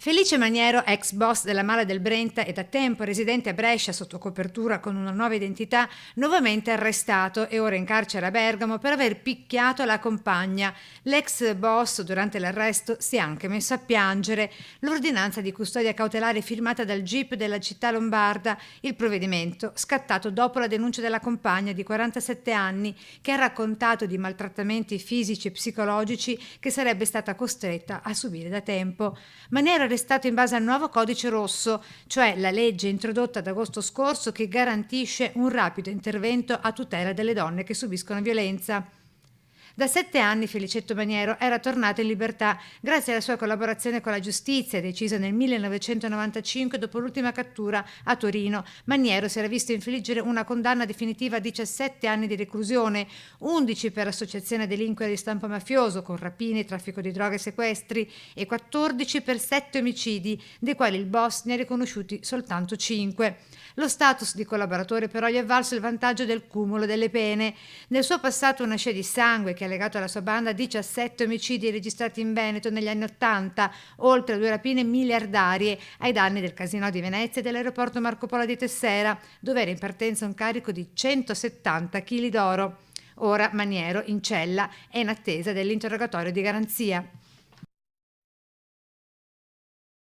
Felice Maniero, ex boss della Mala del Brenta e da tempo residente a Brescia sotto copertura con una nuova identità, nuovamente arrestato e ora in carcere a Bergamo per aver picchiato la compagna. L'ex boss durante l'arresto si è anche messo a piangere. L'ordinanza di custodia cautelare firmata dal GIP della città lombarda, il provvedimento scattato dopo la denuncia della compagna di 47 anni che ha raccontato di maltrattamenti fisici e psicologici che sarebbe stata costretta a subire da tempo. Maniero arrestato in base al nuovo codice rosso, cioè la legge introdotta ad agosto scorso che garantisce un rapido intervento a tutela delle donne che subiscono violenza. Da 7 anni Felicetto Maniero era tornato in libertà grazie alla sua collaborazione con la giustizia, decisa nel 1995 dopo l'ultima cattura a Torino. Maniero si era visto infliggere una condanna definitiva a 17 anni di reclusione, 11 per associazione a delinquere di stampo mafioso con rapini, traffico di droga e sequestri e 14 per 7 omicidi, dei quali il boss ne ha riconosciuti soltanto 5. Lo status di collaboratore però gli è valso il vantaggio del cumulo delle pene. Nel suo passato una scia di sangue che ha legato alla sua banda 17 omicidi registrati in Veneto negli anni '80, oltre a 2 rapine miliardarie ai danni del Casinò di Venezia e dell'aeroporto Marco Polo di Tessera, dove era in partenza un carico di 170 kg d'oro. Ora Maniero, in cella, è in attesa dell'interrogatorio di garanzia.